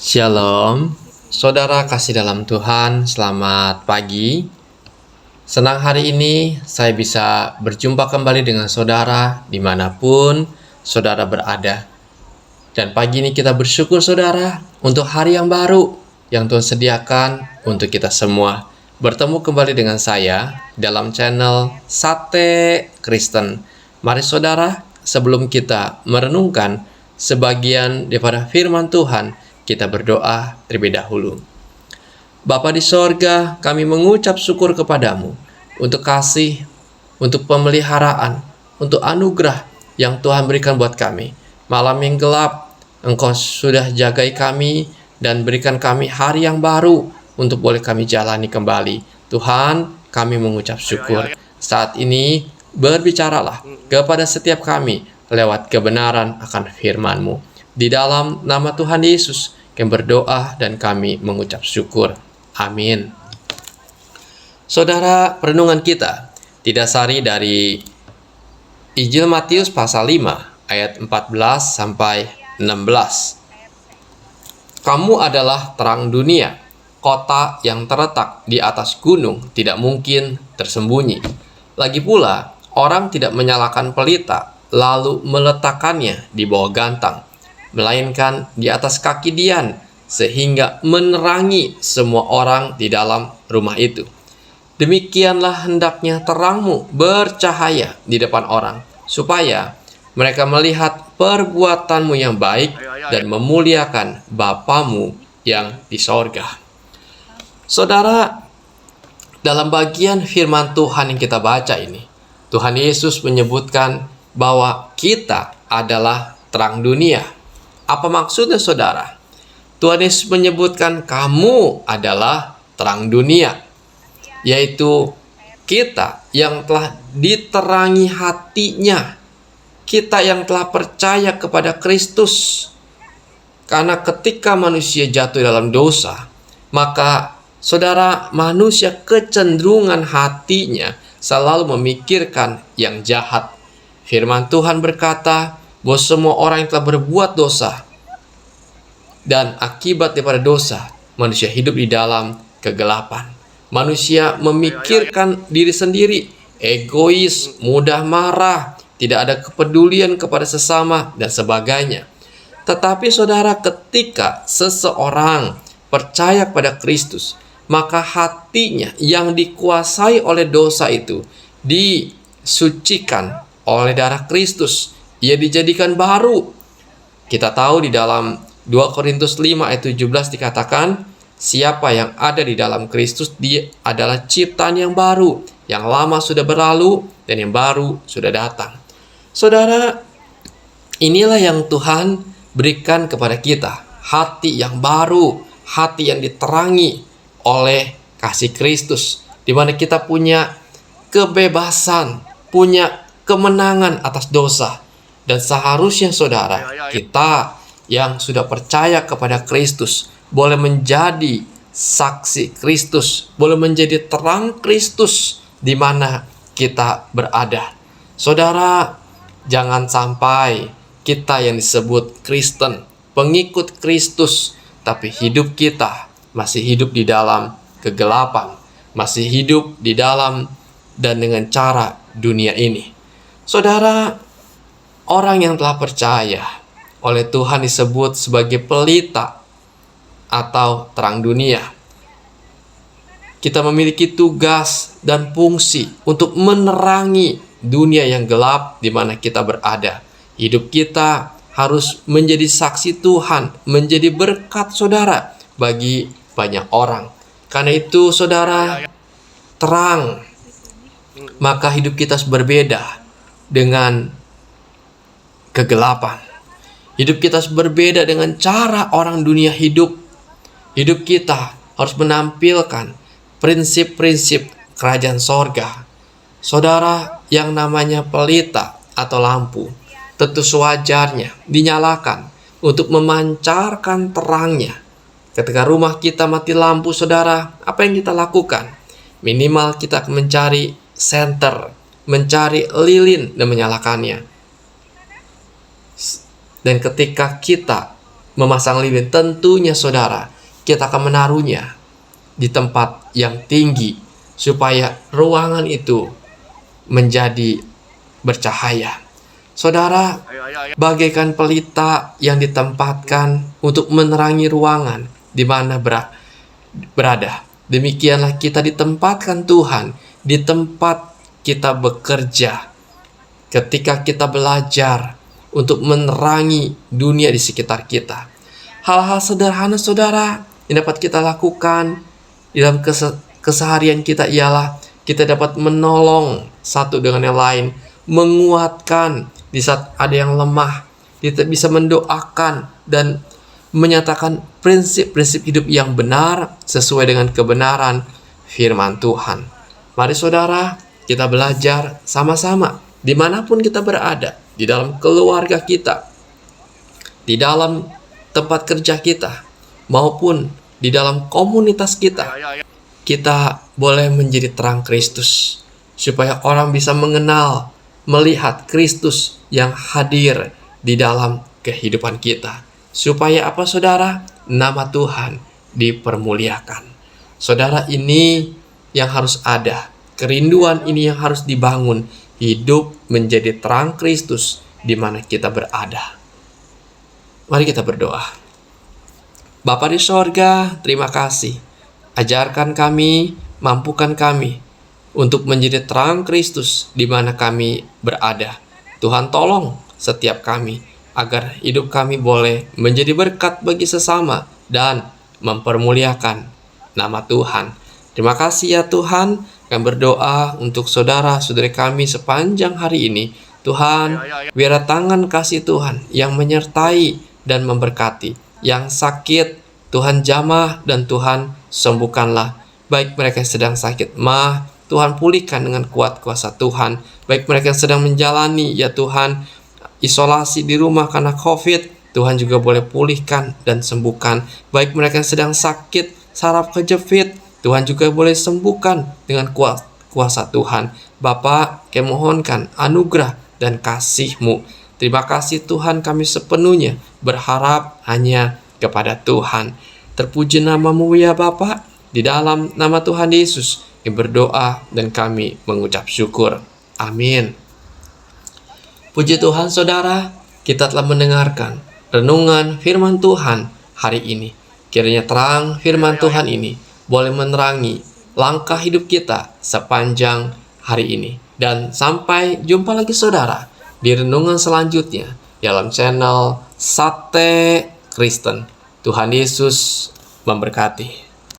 Shalom, saudara kasih dalam Tuhan, selamat pagi. Senang hari ini saya bisa berjumpa kembali dengan saudara dimanapun saudara berada. Dan pagi ini kita bersyukur saudara untuk hari yang baru yang Tuhan sediakan untuk kita semua. Bertemu kembali dengan saya dalam channel Sate Kristen. Mari saudara, sebelum kita merenungkan sebagian daripada firman Tuhan, kita berdoa terlebih dahulu. Bapa di sorga, kami mengucap syukur kepadamu untuk kasih, untuk pemeliharaan, untuk anugerah yang Tuhan berikan buat kami. Malam yang gelap, Engkau sudah jagai kami dan berikan kami hari yang baru untuk boleh kami jalani kembali. Tuhan, kami mengucap syukur. Saat ini, berbicaralah kepada setiap kami lewat kebenaran akan firman-Mu. Di dalam nama Tuhan Yesus, kami berdoa dan kami mengucap syukur. Amin. Saudara, renungan kita didasari dari Injil Matius pasal 5 ayat 14 sampai 16. Kamu adalah terang dunia. Kota yang terletak di atas gunung tidak mungkin tersembunyi. Lagi pula, orang tidak menyalakan pelita lalu meletakkannya di bawah gantang, melainkan di atas kaki Dian, sehingga menerangi semua orang di dalam rumah itu. Demikianlah hendaknya terangmu bercahaya di depan orang, supaya mereka melihat perbuatanmu yang baik dan memuliakan Bapamu yang di sorga. Saudara, dalam bagian firman Tuhan yang kita baca ini, Tuhan Yesus menyebutkan bahwa kita adalah terang dunia. Apa maksudnya saudara? Tuhan Yesus menyebutkan kamu adalah terang dunia, yaitu kita yang telah diterangi hatinya, kita yang telah percaya kepada Kristus. Karena ketika manusia jatuh dalam dosa, maka saudara, manusia kecenderungan hatinya selalu memikirkan yang jahat. Firman Tuhan berkata bahwa semua orang yang telah berbuat dosa, dan akibat daripada dosa, manusia hidup di dalam kegelapan. Manusia memikirkan diri sendiri, egois, mudah marah, tidak ada kepedulian kepada sesama, dan sebagainya. Tetapi saudara, ketika seseorang percaya pada Kristus, maka hatinya yang dikuasai oleh dosa itu disucikan oleh darah Kristus. Ia dijadikan baru. Kita tahu di dalam 2 Korintus 5 ayat 17 dikatakan, siapa yang ada di dalam Kristus, dia adalah ciptaan yang baru. Yang lama sudah berlalu dan yang baru sudah datang. Saudara, inilah yang Tuhan berikan kepada kita. Hati yang baru, hati yang diterangi oleh kasih Kristus, di mana kita punya kebebasan, punya kemenangan atas dosa. Dan seharusnya saudara, kita yang sudah percaya kepada Kristus boleh menjadi saksi Kristus, boleh menjadi terang Kristus di mana kita berada. Saudara, jangan sampai kita yang disebut Kristen, pengikut Kristus, tapi hidup kita masih hidup di dalam kegelapan, masih hidup di dalam dan dengan cara dunia ini. Saudara, orang yang telah percaya oleh Tuhan disebut sebagai pelita atau terang dunia. Kita memiliki tugas dan fungsi untuk menerangi dunia yang gelap di mana kita berada. Hidup kita harus menjadi saksi Tuhan, menjadi berkat saudara bagi banyak orang. Karena itu saudara, terang, maka hidup kita berbeda dengan kegelapan. Hidup kita berbeda dengan cara orang dunia hidup. Hidup kita harus menampilkan prinsip-prinsip kerajaan sorga. Saudara, yang namanya pelita atau lampu tentu sewajarnya dinyalakan untuk memancarkan terangnya. Ketika rumah kita mati lampu, saudara, apa yang kita lakukan? Minimal kita akan mencari senter, mencari lilin dan menyalakannya. Dan ketika kita memasang lilin, tentunya saudara, kita akan menaruhnya di tempat yang tinggi supaya ruangan itu menjadi bercahaya. Saudara, bagaikan pelita yang ditempatkan untuk menerangi ruangan di mana berada. Demikianlah kita ditempatkan Tuhan di tempat kita bekerja, ketika kita belajar untuk menerangi dunia di sekitar kita. Hal-hal sederhana saudara yang dapat kita lakukan di dalam keseharian kita ialah kita dapat menolong satu dengan yang lain, menguatkan di saat ada yang lemah. Kita bisa mendoakan dan menyatakan prinsip-prinsip hidup yang benar sesuai dengan kebenaran firman Tuhan. Mari saudara, kita belajar sama-sama dimanapun kita berada, di dalam keluarga kita, di dalam tempat kerja kita, maupun di dalam komunitas kita. Kita boleh menjadi terang Kristus, supaya orang bisa mengenal, melihat Kristus yang hadir di dalam kehidupan kita. Supaya apa saudara? Nama Tuhan dipermuliakan. Saudara, ini yang harus ada. Kerinduan ini yang harus dibangun. Hidup menjadi terang Kristus di mana kita berada. Mari kita berdoa. Bapa di sorga, terima kasih. Ajarkan kami, mampukan kami untuk menjadi terang Kristus di mana kami berada. Tuhan, tolong setiap kami agar hidup kami boleh menjadi berkat bagi sesama dan mempermuliakan nama Tuhan. Terima kasih ya Tuhan. Kami berdoa untuk saudara-saudari kami sepanjang hari ini. Tuhan, biar tangan kasih Tuhan yang menyertai dan memberkati. Yang sakit, Tuhan jamah dan Tuhan sembuhkanlah. Baik mereka yang sedang sakit mah, Tuhan pulihkan dengan kuat kuasa Tuhan. Baik mereka yang sedang menjalani, ya Tuhan, isolasi di rumah karena COVID, Tuhan juga boleh pulihkan dan sembuhkan. Baik mereka yang sedang sakit, saraf kejepit, Tuhan juga boleh sembuhkan dengan kuasa Tuhan. Bapa, kami mohonkan anugerah dan kasih-Mu. Terima kasih Tuhan, kami sepenuhnya berharap hanya kepada Tuhan. Terpuji nama-Mu ya Bapa. Di dalam nama Tuhan Yesus kami berdoa dan kami mengucap syukur. Amin. Puji Tuhan saudara, kita telah mendengarkan renungan firman Tuhan hari ini. Kiranya terang firman Tuhan ini boleh menerangi langkah hidup kita sepanjang hari ini. Dan sampai jumpa lagi saudara di renungan selanjutnya dalam channel Sate Kristen. Tuhan Yesus memberkati.